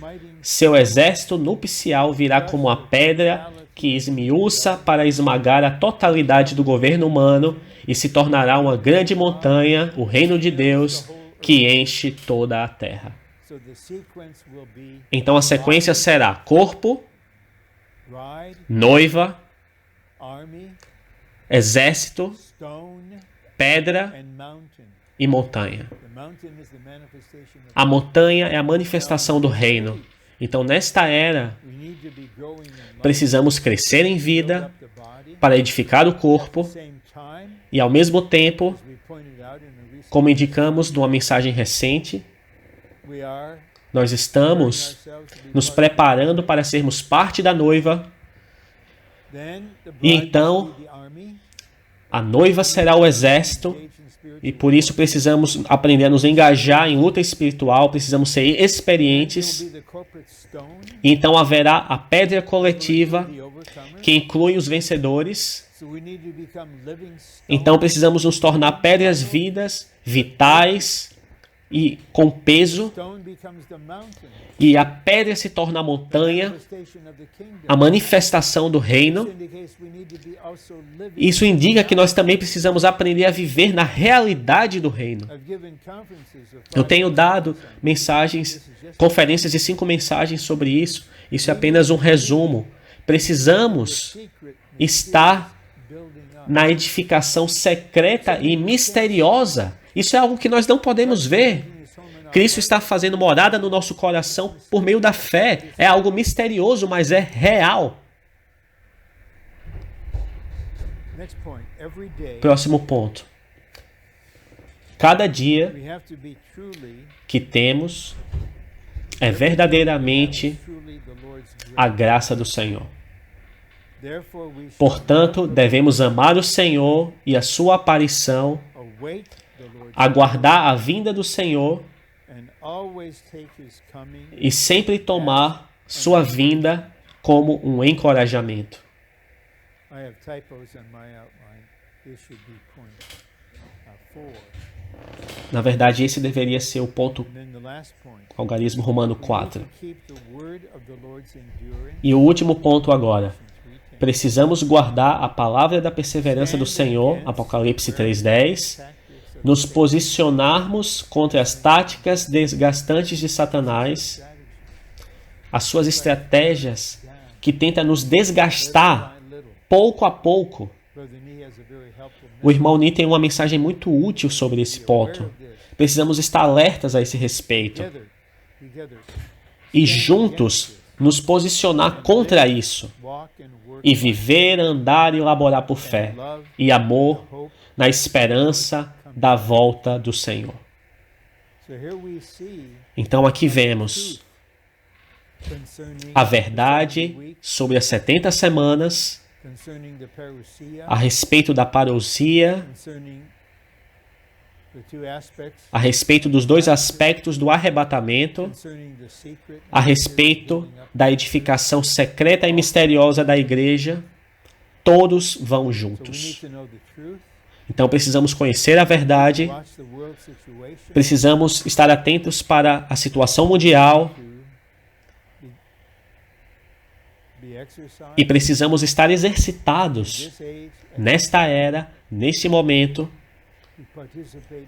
seu exército nupcial virá como a pedra que esmiuça para esmagar a totalidade do governo humano e se tornará uma grande montanha, o reino de Deus, que enche toda a terra. Então a sequência será corpo, noiva, exército, pedra e montanha. A montanha é a manifestação do reino. Então, nesta era, precisamos crescer em vida para edificar o corpo e, ao mesmo tempo, como indicamos numa mensagem recente, nós estamos nos preparando para sermos parte da noiva. E então, a noiva será o exército, e por isso precisamos aprender a nos engajar em luta espiritual, precisamos ser experientes. E então haverá a pedra coletiva, que inclui os vencedores. Então precisamos nos tornar pedras vivas, vitais e com peso. E a pedra se torna a montanha, a manifestação do reino. Isso indica que nós também precisamos aprender a viver na realidade do reino. Eu tenho dado conferências de 5 mensagens sobre isso. Isso é apenas um resumo. Precisamos estar na edificação secreta e misteriosa. Isso é algo que nós não podemos ver. Cristo está fazendo morada no nosso coração por meio da fé. É algo misterioso, mas é real. Próximo ponto. Cada dia que temos é verdadeiramente a graça do Senhor. Portanto, devemos amar o Senhor e a sua aparição, aguardar a vinda do Senhor e sempre tomar sua vinda como um encorajamento. Na verdade, esse deveria ser o ponto algarismo romano 4. E o último ponto agora. Precisamos guardar a palavra da perseverança do Senhor, Apocalipse 3:10, nos posicionarmos contra as táticas desgastantes de Satanás, as suas estratégias que tentam nos desgastar pouco a pouco. O irmão Ni tem uma mensagem muito útil sobre esse ponto. Precisamos estar alertas a esse respeito. E juntos nos posicionar contra isso. E viver, andar e laborar por fé e amor na esperança da volta do Senhor. Então aqui vemos a verdade sobre as 70 semanas, a respeito da parousia, a respeito dos 2 aspectos do arrebatamento, a respeito da edificação secreta e misteriosa da igreja, todos vão juntos. Então precisamos conhecer a verdade, precisamos estar atentos para a situação mundial e precisamos estar exercitados nesta era, neste momento,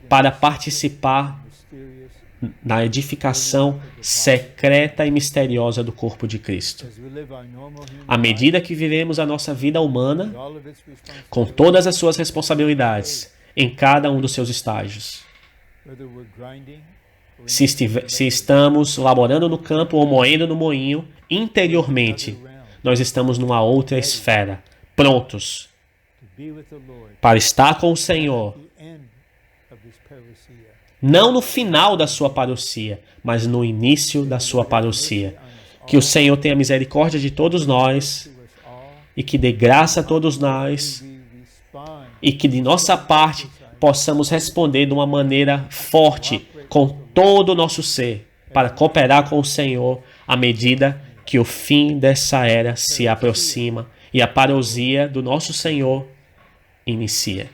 para participar na edificação secreta e misteriosa do corpo de Cristo. À medida que vivemos a nossa vida humana, com todas as suas responsabilidades, em cada um dos seus estágios. Se estamos laborando no campo ou moendo no moinho, interiormente, nós estamos numa outra esfera, prontos para estar com o Senhor. Não no final da sua parousia, mas no início da sua parousia. Que o Senhor tenha misericórdia de todos nós e que dê graça a todos nós e que de nossa parte possamos responder de uma maneira forte com todo o nosso ser para cooperar com o Senhor à medida que o fim dessa era se aproxima e a parousia do nosso Senhor inicia.